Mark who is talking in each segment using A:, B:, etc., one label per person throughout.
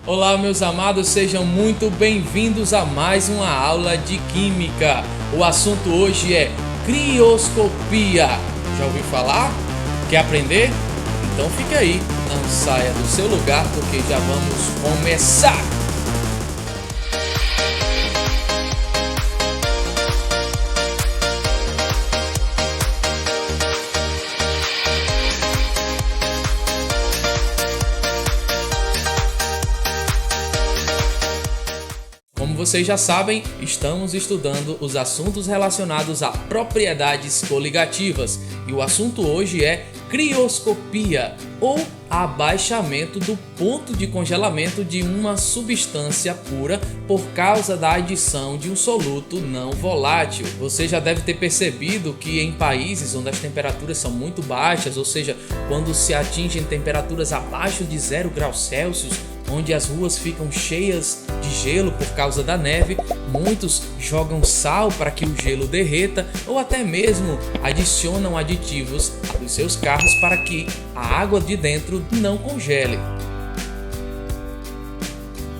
A: Olá, meus amados, sejam muito bem-vindos a mais uma aula de Química. O assunto hoje é crioscopia. Já ouviu falar? Quer aprender? Então fica aí, não saia do seu lugar porque já vamos começar! Como vocês já sabem, estamos estudando os assuntos relacionados a propriedades coligativas e o assunto hoje é crioscopia, ou abaixamento do ponto de congelamento de uma substância pura por causa da adição de um soluto não volátil. Você já deve ter percebido que em países onde as temperaturas são muito baixas, ou seja, quando se atingem temperaturas abaixo de 0 graus Celsius, onde as ruas ficam cheias de gelo por causa da neve, muitos jogam sal para que o gelo derreta ou até mesmo adicionam aditivos nos seus carros para que a água de dentro não congele.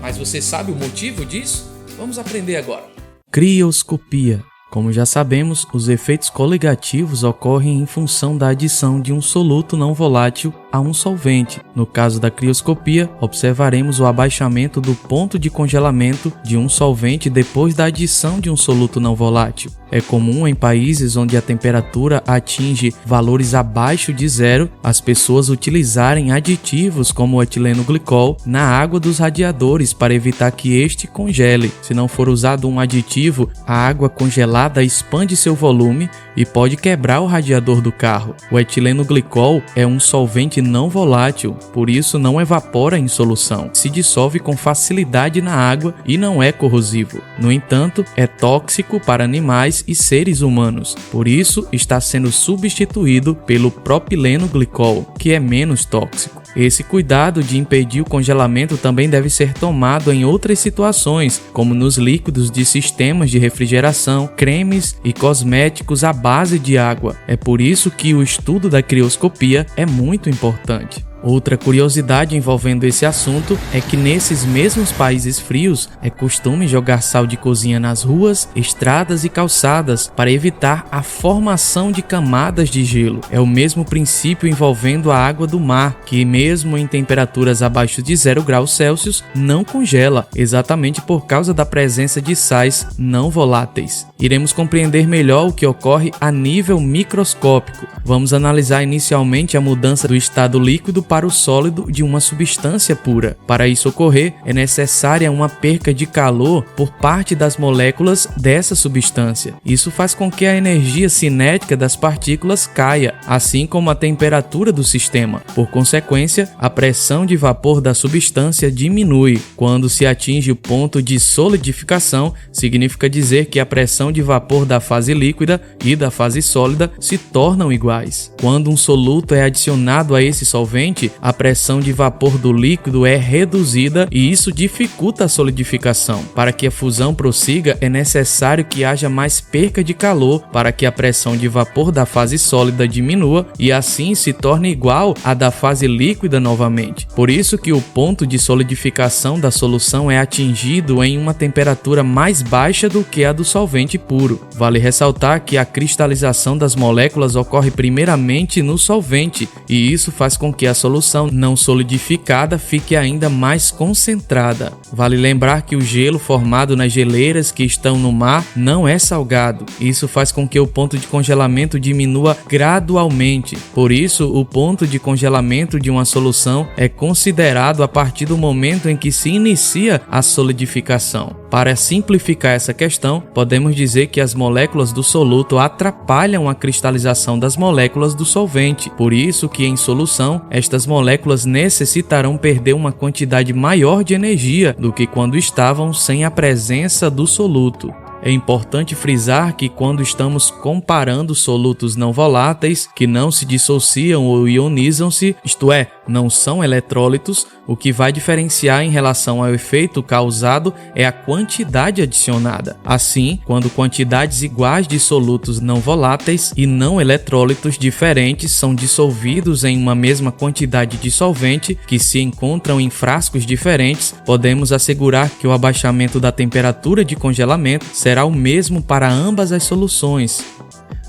A: Mas você sabe o motivo disso? Vamos aprender agora.
B: Crioscopia. Como já sabemos, os efeitos coligativos ocorrem em função da adição de um soluto não volátil a um solvente. No caso da crioscopia, observaremos o abaixamento do ponto de congelamento de um solvente depois da adição de um soluto não volátil. É comum em países onde a temperatura atinge valores abaixo de 0, as pessoas utilizarem aditivos como o etileno glicol na água dos radiadores para evitar que este congele. Se não for usado um aditivo, a água congelada expande seu volume e pode quebrar o radiador do carro. O etileno glicol é um solvente não volátil, por isso não evapora em solução. Se dissolve com facilidade na água e não é corrosivo. No entanto, é tóxico para animais e seres humanos. Por isso, está sendo substituído pelo propileno glicol, que é menos tóxico. Esse cuidado de impedir o congelamento também deve ser tomado em outras situações, como nos líquidos de sistemas de refrigeração, cremes e cosméticos à base de água. É por isso que o estudo da crioscopia é muito importante. Outra curiosidade envolvendo esse assunto é que nesses mesmos países frios é costume jogar sal de cozinha nas ruas, estradas e calçadas para evitar a formação de camadas de gelo. É o mesmo princípio envolvendo a água do mar, que mesmo em temperaturas abaixo de 0 graus Celsius não congela, exatamente por causa da presença de sais não voláteis. Iremos compreender melhor o que ocorre a nível microscópico. Vamos analisar inicialmente a mudança do estado líquido para o sólido de uma substância pura. Para isso ocorrer, é necessária uma perca de calor por parte das moléculas dessa substância. Isso faz com que a energia cinética das partículas caia, assim como a temperatura do sistema. Por consequência, a pressão de vapor da substância diminui. Quando se atinge o ponto de solidificação, significa dizer que a pressão de vapor da fase líquida e da fase sólida se tornam iguais. Quando um soluto é adicionado a esse solvente, a pressão de vapor do líquido é reduzida e isso dificulta a solidificação. Para que a fusão prossiga, é necessário que haja mais perca de calor para que a pressão de vapor da fase sólida diminua e assim se torne igual à da fase líquida novamente. Por isso que o ponto de solidificação da solução é atingido em uma temperatura mais baixa do que a do solvente puro. Vale ressaltar que a cristalização das moléculas ocorre primeiramente no solvente e isso faz com que a solução não solidificada fique ainda mais concentrada. Vale lembrar que o gelo formado nas geleiras que estão no mar não é salgado. Isso faz com que o ponto de congelamento diminua gradualmente. Por isso, o ponto de congelamento de uma solução é considerado a partir do momento em que se inicia a solidificação. Para simplificar essa questão, podemos dizer que as moléculas do soluto atrapalham a cristalização das moléculas do solvente. Por isso que em solução, estas moléculas necessitarão perder uma quantidade maior de energia do que quando estavam sem a presença do soluto. É importante frisar que quando estamos comparando solutos não voláteis, que não se dissociam ou ionizam-se, isto é, não são eletrólitos, o que vai diferenciar em relação ao efeito causado é a quantidade adicionada. Assim, quando quantidades iguais de solutos não voláteis e não eletrólitos diferentes são dissolvidos em uma mesma quantidade de solvente que se encontram em frascos diferentes, podemos assegurar que o abaixamento da temperatura de congelamento será o mesmo para ambas as soluções.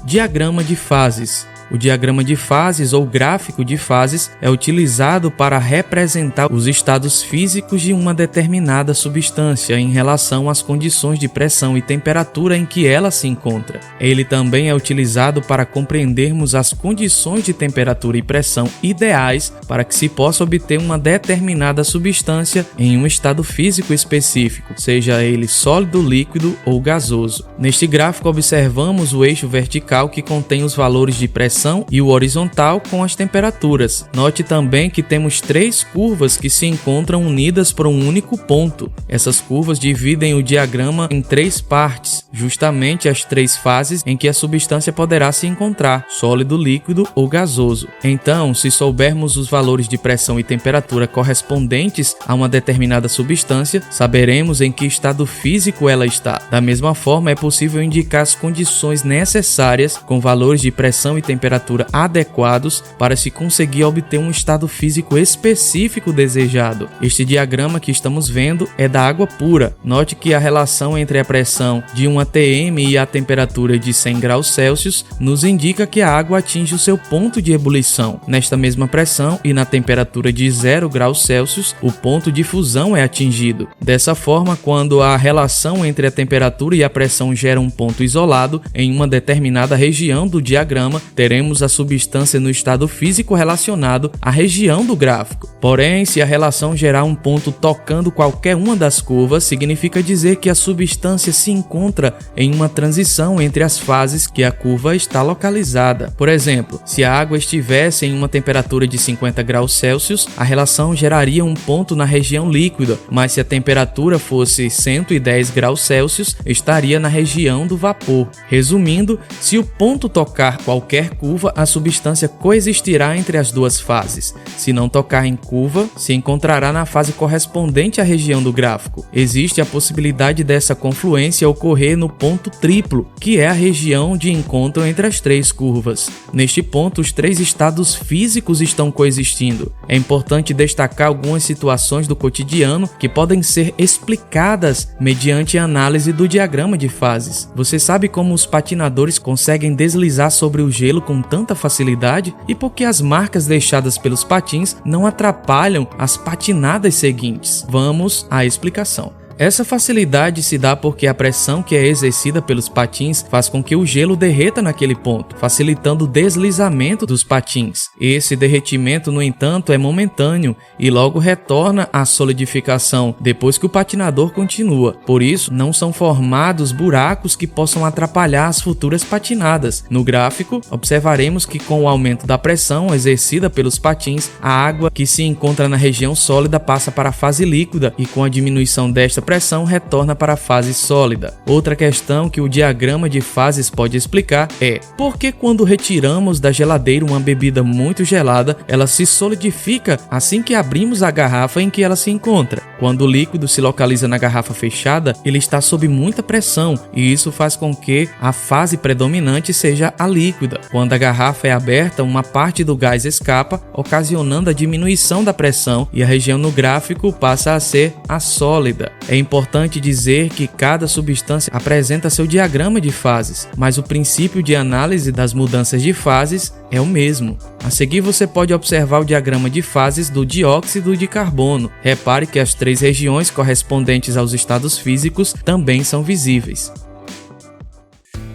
B: Diagrama de fases. O diagrama de fases ou gráfico de fases é utilizado para representar os estados físicos de uma determinada substância em relação às condições de pressão e temperatura em que ela se encontra. Ele também é utilizado para compreendermos as condições de temperatura e pressão ideais para que se possa obter uma determinada substância em um estado físico específico, seja ele sólido, líquido ou gasoso. Neste gráfico observamos o eixo vertical que contém os valores de pressão e o horizontal com as temperaturas. Note também que temos 3 curvas que se encontram unidas por um único ponto. Essas curvas dividem o diagrama em 3 partes, justamente as 3 fases em que a substância poderá se encontrar, sólido, líquido ou gasoso. Então, se soubermos os valores de pressão e temperatura correspondentes a uma determinada substância, saberemos em que estado físico ela está. Da mesma forma, é possível indicar as condições necessárias com valores de pressão e temperatura adequados para se conseguir obter um estado físico específico desejado. Este diagrama que estamos vendo é da água pura. Note que a relação entre a pressão de 1 atm e a temperatura de 100 graus Celsius nos indica que a água atinge o seu ponto de ebulição. Nesta mesma pressão e na temperatura de 0 graus Celsius, o ponto de fusão é atingido. Dessa forma, quando a relação entre a temperatura e a pressão gera um ponto isolado em uma determinada região do diagrama, teremos a substância no estado físico relacionado à região do gráfico. Porém, se a relação gerar um ponto tocando qualquer uma das curvas, significa dizer que a substância se encontra em uma transição entre as fases que a curva está localizada. Por exemplo, se a água estivesse em uma temperatura de 50 graus Celsius, a relação geraria um ponto na região líquida, mas se a temperatura fosse 110 graus Celsius, estaria na região do vapor. Resumindo, se o ponto tocar qualquer curva, a substância coexistirá entre as duas fases. Se não tocar em curva, se encontrará na fase correspondente à região do gráfico. Existe a possibilidade dessa confluência ocorrer no ponto triplo, que é a região de encontro entre as 3 curvas. Neste ponto, os 3 estados físicos estão coexistindo. É importante destacar algumas situações do cotidiano que podem ser explicadas mediante a análise do diagrama de fases. Você sabe como os patinadores conseguem deslizar sobre o gelo com tanta facilidade e por que as marcas deixadas pelos patins não atrapalham as patinadas seguintes? Vamos à explicação. Essa facilidade se dá porque a pressão que é exercida pelos patins faz com que o gelo derreta naquele ponto, facilitando o deslizamento dos patins. Esse derretimento, no entanto, é momentâneo e logo retorna à solidificação depois que o patinador continua. Por isso, não são formados buracos que possam atrapalhar as futuras patinadas. No gráfico, observaremos que com o aumento da pressão exercida pelos patins, a água que se encontra na região sólida passa para a fase líquida e com a diminuição desta pressão retorna para a fase sólida. Outra questão que o diagrama de fases pode explicar é por que quando retiramos da geladeira uma bebida muito gelada, ela se solidifica assim que abrimos a garrafa em que ela se encontra. Quando o líquido se localiza na garrafa fechada, ele está sob muita pressão e isso faz com que a fase predominante seja a líquida. Quando a garrafa é aberta, uma parte do gás escapa, ocasionando a diminuição da pressão e a região no gráfico passa a ser a sólida. É importante dizer que cada substância apresenta seu diagrama de fases, mas o princípio de análise das mudanças de fases é o mesmo. A seguir você pode observar o diagrama de fases do dióxido de carbono. Repare que as 3 regiões correspondentes aos estados físicos também são visíveis.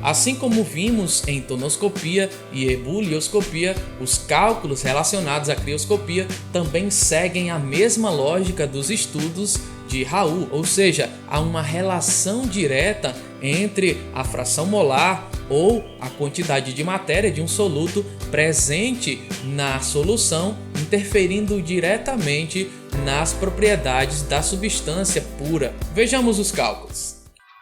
A: Assim como vimos em tonoscopia e ebulioscopia, os cálculos relacionados à crioscopia também seguem a mesma lógica dos estudos de Raoult, ou seja, há uma relação direta entre a fração molar ou a quantidade de matéria de um soluto presente na solução, interferindo diretamente nas propriedades da substância pura. Vejamos os cálculos.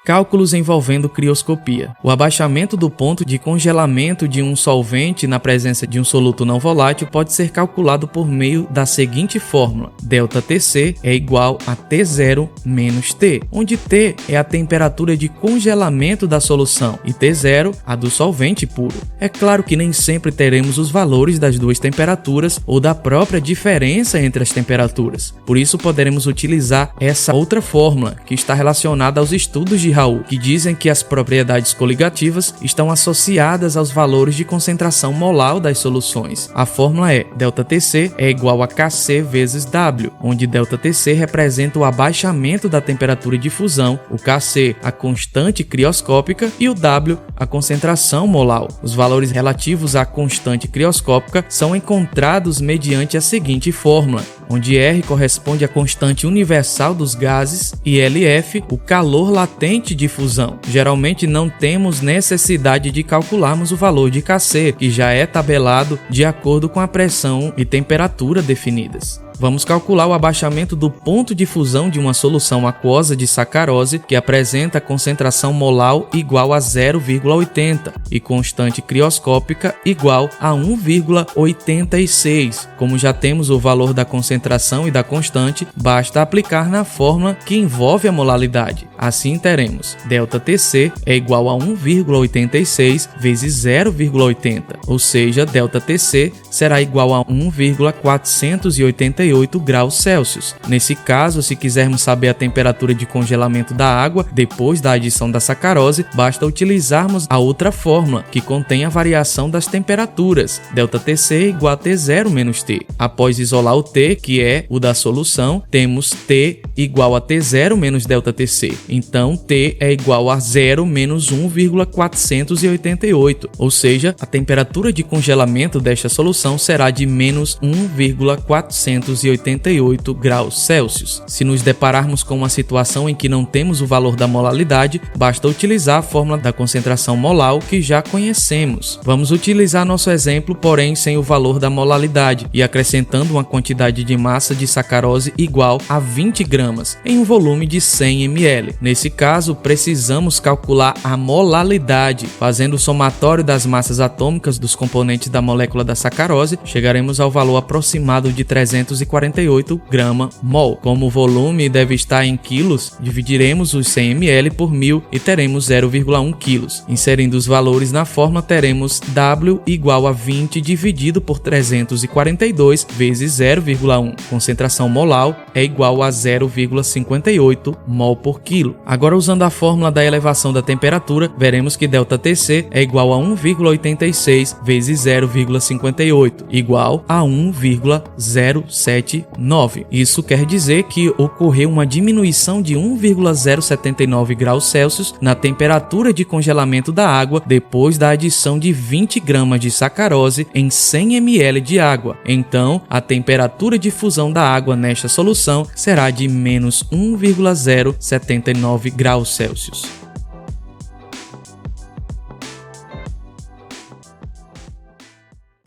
B: Cálculos envolvendo crioscopia. O abaixamento do ponto de congelamento de um solvente na presença de um soluto não volátil pode ser calculado por meio da seguinte fórmula: ΔTc é igual a T0 menos T, onde T é a temperatura de congelamento da solução e T0 a do solvente puro. É claro que nem sempre teremos os valores das duas temperaturas ou da própria diferença entre as temperaturas. Por isso poderemos utilizar essa outra fórmula que está relacionada aos estudos de Raoult, que dizem que as propriedades coligativas estão associadas aos valores de concentração molar das soluções. A fórmula é ΔTc é igual a Kc vezes W, onde ΔTc representa o abaixamento da temperatura de fusão, o Kc a constante crioscópica e o W a concentração molar. Os valores relativos à constante crioscópica são encontrados mediante a seguinte fórmula, onde R corresponde à constante universal dos gases e LF o calor latente de fusão. Geralmente não temos necessidade de calcularmos o valor de Kc, que já é tabelado de acordo com a pressão e temperatura definidas. Vamos calcular o abaixamento do ponto de fusão de uma solução aquosa de sacarose que apresenta concentração molar igual a 0,80 e constante crioscópica igual a 1,86. Como já temos o valor da concentração e da constante, basta aplicar na fórmula que envolve a molaridade. Assim teremos ΔTc é igual a 1,86 vezes 0,80, ou seja, ΔTc será igual a 1,488 graus Celsius. Nesse caso, se quisermos saber a temperatura de congelamento da água depois da adição da sacarose, basta utilizarmos a outra fórmula, que contém a variação das temperaturas. ΔTc é igual a T0 menos T. Após isolar o T, que é o da solução, temos T igual a T0 menos ΔTc. Então, T é igual a 0 menos 1,488, ou seja, a temperatura de congelamento desta solução será de menos 1,488 graus Celsius. Se nos depararmos com uma situação em que não temos o valor da molaridade, basta utilizar a fórmula da concentração molar que já conhecemos. Vamos utilizar nosso exemplo, porém sem o valor da molaridade, e acrescentando uma quantidade de massa de sacarose igual a 20 gramas, em um volume de 100 ml. Nesse caso, precisamos calcular a molaridade. Fazendo o somatório das massas atômicas dos componentes da molécula da sacarose, chegaremos ao valor aproximado de 348 grama-mol. Como o volume deve estar em quilos, dividiremos os 100 ml por 1000 e teremos 0,1 quilos. Inserindo os valores na fórmula, teremos W igual a 20 dividido por 342 vezes 0,1. Concentração molar é igual a 0,58 mol por quilo. Agora, usando a fórmula da elevação da temperatura, veremos que ΔTc é igual a 1,86 vezes 0,58, igual a 1,079. Isso quer dizer que ocorreu uma diminuição de 1,079 graus Celsius na temperatura de congelamento da água depois da adição de 20 gramas de sacarose em 100 ml de água. Então, a temperatura de fusão da água nesta solução será de menos 1,079 graus Celsius.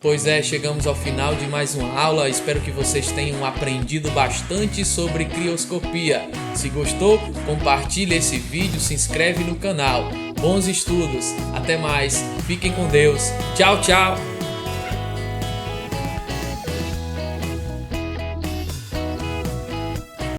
A: Pois é, chegamos ao final de mais uma aula. Espero que vocês tenham aprendido bastante sobre crioscopia. Se gostou, compartilhe esse vídeo, se inscreve no canal. Bons estudos, até mais, fiquem com Deus. Tchau, tchau!